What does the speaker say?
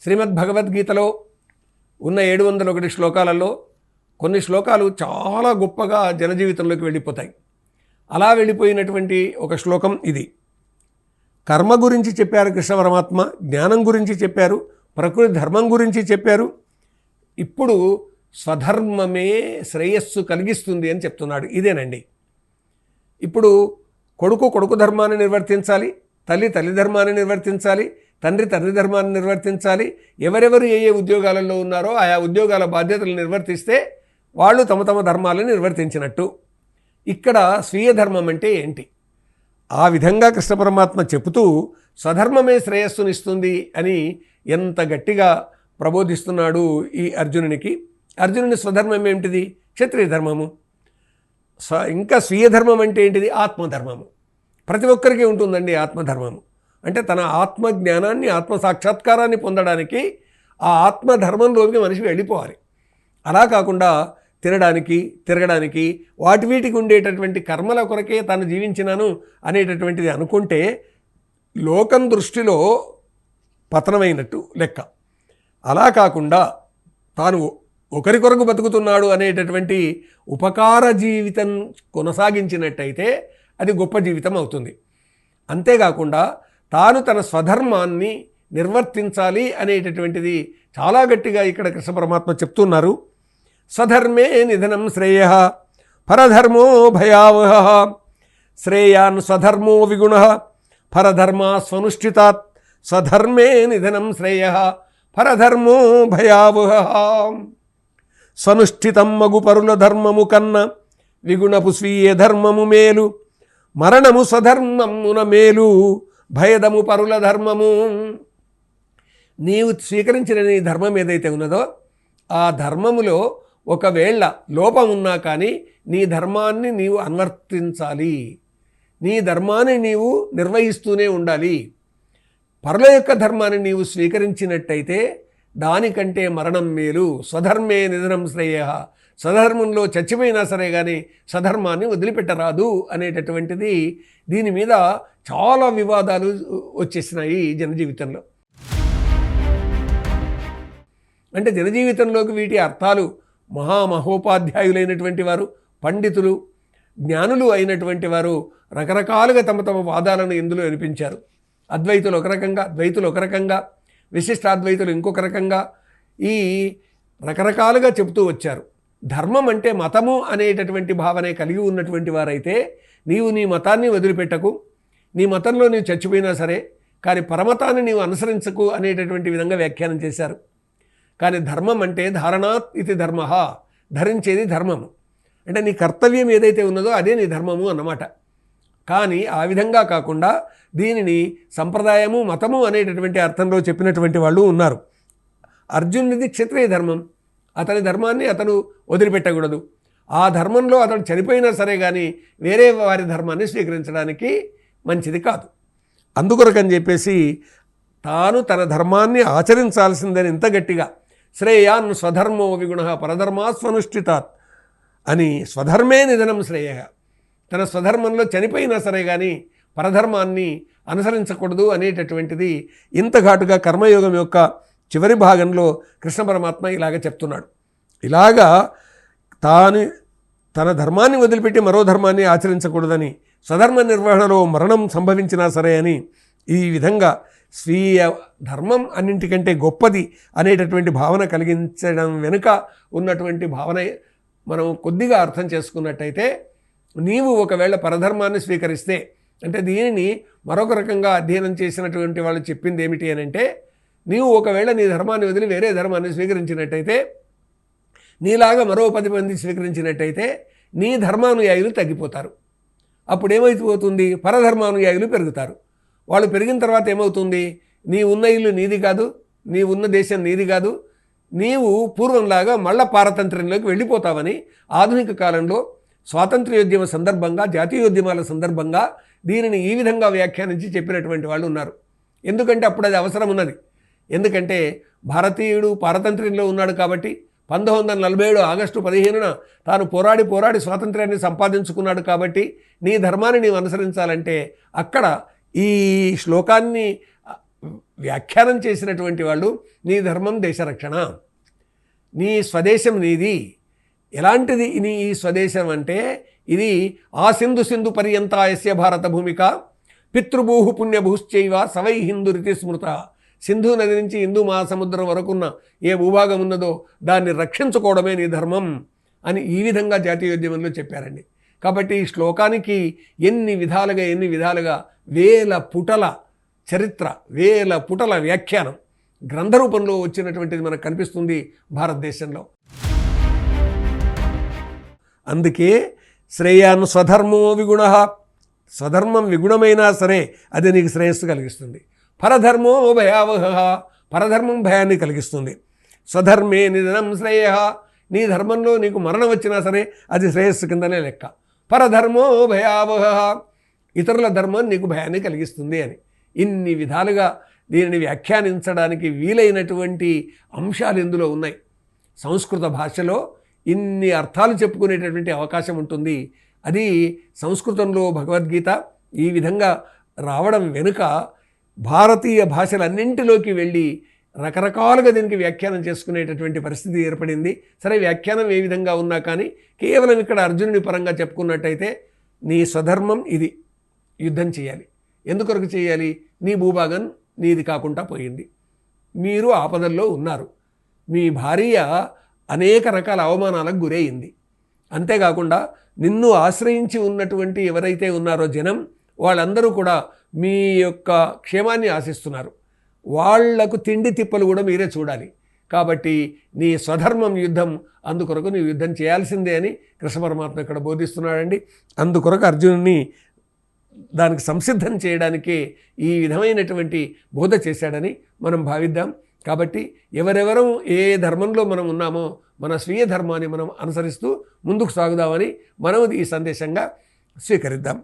శ్రీమద్ భగవద్గీతలో ఉన్న 701 శ్లోకాలలో కొన్ని శ్లోకాలు చాలా గొప్పగా జనజీవితంలోకి వెళ్ళిపోతాయి. అలా వెళ్ళిపోయినటువంటి ఒక శ్లోకం ఇది. కర్మ గురించి చెప్పారు కృష్ణ పరమాత్మ, జ్ఞానం గురించి చెప్పారు, ప్రకృతి ధర్మం గురించి చెప్పారు. ఇప్పుడు స్వధర్మమే శ్రేయస్సు కలిగిస్తుంది అని చెప్తున్నాడు. ఇదేనండి. ఇప్పుడు కొడుకు ధర్మాన్ని నిర్వర్తించాలి, తల్లి ధర్మాన్ని నిర్వర్తించాలి, తండ్రి ధర్మాన్ని నిర్వర్తించాలి. ఎవరెవరు ఏ ఉద్యోగాలలో ఉన్నారో ఆయా ఉద్యోగాల బాధ్యతలు నిర్వర్తిస్తే వాళ్ళు తమ ధర్మాలను నిర్వర్తించినట్టు. ఇక్కడ స్వీయ ధర్మం అంటే ఏంటి? ఆ విధంగా కృష్ణ పరమాత్మ చెబుతూ స్వధర్మమే శ్రేయస్సునిస్తుంది అని ఎంత గట్టిగా ప్రబోధిస్తున్నాడు ఈ అర్జునునికి. అర్జునుని స్వధర్మం ఏమిటిది? క్షత్రియ ధర్మము. ఇంకా స్వీయ ధర్మం అంటే ఏంటిది? ఆత్మధర్మము. ప్రతి ఒక్కరికి ఉంటుందండి ఆత్మధర్మము. అంటే తన ఆత్మజ్ఞానాన్ని, ఆత్మసాక్షాత్కారాన్ని పొందడానికి ఆ ఆత్మధర్మంలోకి మనిషి వెళ్ళిపోవాలి. అలా కాకుండా తిరగడానికి వీటికి ఉండేటటువంటి కర్మల కొరకే తాను జీవించినాను అనేటటువంటిది అనుకుంటే లోకం దృష్టిలో పతనమైనట్టు లెక్క. అలా కాకుండా తాను ఒకరి కొరకు బతుకుతున్నాడు అనేటటువంటి ఉపకార జీవితం కొనసాగించినట్టయితే అది గొప్ప జీవితం అవుతుంది. అంతేకాకుండా తాను తన స్వధర్మాన్ని నిర్వర్తించాలి అనేటటువంటిది చాలా గట్టిగా ఇక్కడ కృష్ణ పరమాత్మ చెప్తున్నారు. స్వధర్మే నిధనం శ్రేయ పరధర్మో భయావహ శ్రేయాన్ స్వధర్మో విగుణ పరధర్మా స్వనుష్ఠితాత్ స్వధర్మే నిధనం శ్రేయ పరధర్మో భయావహ. స్వనుష్ఠితం మగు పరుల ధర్మము కన్న విగుణపు స్వీయ ధర్మము మేలు మరణము స్వధర్మమున మేలు భయదము పరుల ధర్మము. నీవు స్వీకరించిన నీ ధర్మం ఏదైతే ఉన్నదో ఆ ధర్మములో ఒకవేళ లోపం ఉన్నా కానీ నీ ధర్మాన్ని నీవు అనువర్తించాలి, నీ ధర్మాన్ని నీవు నిర్వహిస్తూనే ఉండాలి. పరుల యొక్క ధర్మాన్ని నీవు స్వీకరించినట్టయితే దానికంటే మరణం మేలు. స్వధర్మే నిధనం శ్రేయ. స్వధర్మంలో చచ్చిపోయినా సరే కానీ స్వధర్మాన్ని వదిలిపెట్టరాదు అనేటటువంటిది. దీని మీద చాలా వివాదాలు వచ్చేసినాయి జనజీవితంలో. అంటే జనజీవితంలోకి వీటి అర్థాలు మహామహోపాధ్యాయులైనటువంటి వారు, పండితులు, జ్ఞానులు అయినటువంటి వారు రకరకాలుగా తమ వాదాలను ఇందులో వినిపించారు. అద్వైతులు ఒక రకంగా, ద్వైతులు ఒక రకంగా, విశిష్టాద్వైతులు ఇంకొక రకంగా ఈ రకరకాలుగా చెబుతూ వచ్చారు. ధర్మం అంటే మతము అనేటటువంటి భావనే కలిగి ఉన్నటువంటి వారైతే నీవు నీ మతాన్ని వదిలిపెట్టకు, నీ మతంలో నీవు చచ్చిపోయినా సరే కానీ పరమతాన్ని నీవు అనుసరించకు అనేటటువంటి విధంగా వ్యాఖ్యానం చేశారు. కానీ ధర్మం అంటే ధారణాత్ ఇది ధర్మ, ధరించేది ధర్మము. అంటే నీ కర్తవ్యం ఏదైతే ఉన్నదో అదే నీ ధర్మము అన్నమాట. కానీ ఆ విధంగా కాకుండా దీనిని సంప్రదాయము, మతము అనేటటువంటి అర్థంలో చెప్పినటువంటి వాళ్ళు ఉన్నారు. అర్జునుడిది క్షత్రియ ధర్మం, అతని ధర్మాన్ని అతను వదిలిపెట్టకూడదు. ఆ ధర్మంలో అతను చనిపోయినా సరే కానీ వేరే వారి ధర్మాన్ని స్వీకరించడానికి మంచిది కాదు. అందుకొరకని చెప్పేసి తాను తన ధర్మాన్ని ఆచరించాల్సిందని ఇంత గట్టిగా శ్రేయాన్ స్వధర్మో విగుణ పరధర్మా స్వనుష్ఠితాత్ అని స్వధర్మే నిధనం శ్రేయ. తన స్వధర్మంలో చనిపోయినా సరే కానీ పరధర్మాన్ని అనుసరించకూడదు అనేటటువంటిది ఇంత ఘాటుగా కర్మయోగం యొక్క చివరి భాగంలో కృష్ణ పరమాత్మ ఇలాగ చెప్తున్నాడు. ఇలాగా తన ధర్మాన్ని వదిలిపెట్టి మరో ధర్మాన్ని ఆచరించకూడదని, స్వధర్మ నిర్వహణలో మరణం సంభవించినా సరే అని ఈ విధంగా స్వీయ ధర్మం అన్నింటికంటే గొప్పది అనేటటువంటి భావన కలిగించడం వెనుక ఉన్నటువంటి భావన మనం కొద్దిగా అర్థం చేసుకున్నట్టయితే, నీవు ఒకవేళ పరధర్మాన్ని స్వీకరిస్తే, అంటే దీనిని మరొక రకంగా అధ్యయనం చేసినటువంటి వాళ్ళు చెప్పింది ఏమిటి అని అంటే, నీవు ఒకవేళ నీ ధర్మాన్ని వదిలి వేరే ధర్మాన్ని స్వీకరించినట్టయితే, నీలాగా మరో 10 మంది స్వీకరించినట్టయితే నీ ధర్మానుయాయులు తగ్గిపోతారు. అప్పుడు ఏమైపోతుంది? పరధర్మానుయాయులు పెరుగుతారు. వాళ్ళు పెరిగిన తర్వాత ఏమవుతుంది? నీ ఉన్న ఇల్లు నీది కాదు, నీ ఉన్న దేశం నీది కాదు, నీవు పూర్వంలాగా మళ్ళా పారతంత్ర్యంలోకి వెళ్ళిపోతావని ఆధునిక కాలంలో స్వాతంత్ర్యోద్యమ సందర్భంగా, జాతీయోద్యమాల సందర్భంగా దీనిని ఈ విధంగా వ్యాఖ్యానించి చెప్పినటువంటి వాళ్ళు ఉన్నారు. ఎందుకంటే అప్పుడు అది అవసరం ఉన్నది. ఎందుకంటే భారతీయుడు పారతంత్ర్యంలో ఉన్నాడు కాబట్టి 1947 ఆగస్టు 15న తాను పోరాడి స్వాతంత్ర్యాన్ని సంపాదించుకున్నాడు కాబట్టి నీ ధర్మాన్ని నీవు అనుసరించాలంటే అక్కడ ఈ శ్లోకాన్ని వ్యాఖ్యానం చేసినటువంటి వాళ్ళు నీ ధర్మం దేశరక్షణ, నీ స్వదేశం నీది. ఎలాంటిది నీ ఈ స్వదేశం అంటే ఇది ఆ సింధు పర్యంతాయస్య భారత భూమిక పితృభూహు పుణ్యభూశ్చైవ సవై హిందురితి స్మృత. సింధు నది నుంచి హిందూ మహాసముద్రం వరకున్న ఏ భూభాగం ఉన్నదో దాన్ని రక్షించుకోవడమే నీ ధర్మం అని ఈ విధంగా జాతీయోద్యమంలో చెప్పారండి. కాబట్టి ఈ శ్లోకానికి ఎన్ని విధాలుగా వేల పుటల చరిత్ర, వేల పుటల వ్యాఖ్యానం గ్రంథ రూపంలో వచ్చినటువంటిది మనకు కనిపిస్తుంది భారతదేశంలో. అందుకే శ్రేయాన్ స్వధర్మో విగుణ, స్వధర్మం విగుణమైనా సరే అది నీకు శ్రేయస్సు కలిగిస్తుంది. పరధర్మో భయావహ, పరధర్మం భయాన్ని కలిగిస్తుంది. స్వధర్మే నిధనం శ్రేయ, నీ ధర్మంలో నీకు మరణం వచ్చినా సరే అది శ్రేయస్సు కిందనే లెక్క. పరధర్మో భయావహ, ఇతరుల ధర్మం నీకు భయాన్ని కలిగిస్తుంది అని ఇన్ని విధాలుగా దీనిని వ్యాఖ్యానించడానికి వీలైనటువంటి అంశాలు ఇందులో ఉన్నాయి. సంస్కృత భాషలో ఇన్ని అర్థాలు చెప్పుకునేటటువంటి అవకాశం ఉంటుంది. అది సంస్కృతంలో భగవద్గీత ఈ విధంగా రావడం వెనుక భారతీయ భాషలన్నింటిలోకి వెళ్ళి రకరకాలుగా దీనికి వ్యాఖ్యానం చేసుకునేటటువంటి పరిస్థితి ఏర్పడింది. సరే, వ్యాఖ్యానం ఏ విధంగా ఉన్నా కానీ కేవలం ఇక్కడ అర్జునుడి పరంగా చెప్పుకున్నట్టయితే నీ స్వధర్మం ఇది, యుద్ధం చేయాలి. ఎందుకొరకు చేయాలి? నీ భూభాగం నీది కాకుండా పోయింది, మీరు ఆపదల్లో ఉన్నారు, మీ భార్య అనేక రకాల అవమానాలకు గురయింది, అంతేకాకుండా నిన్ను ఆశ్రయించి ఉన్నటువంటి ఎవరైతే ఉన్నారో జనం, వాళ్ళందరూ కూడా మీ యొక్క క్షేమాన్ని ఆశిస్తున్నారు, వాళ్లకు తిండి తిప్పలు కూడా మీరే చూడాలి. కాబట్టి నీ స్వధర్మం యుద్ధం, అందుకొరకు నీవు యుద్ధం చేయాల్సిందే అని కృష్ణ పరమాత్మ ఇక్కడ బోధిస్తున్నాడండి. అందుకొరకు అర్జునుడిని దానికి సంసిద్ధం చేయడానికే ఈ విధమైనటువంటి బోధ చేశాడని మనం భావిద్దాం. కాబట్టి ఎవరెవరం ఏ ధర్మంలో మనం ఉన్నామో మన స్వీయ ధర్మాన్ని మనం అనుసరిస్తూ ముందుకు సాగుదామని మనం ఈ సందేశంగా స్వీకరిద్దాం.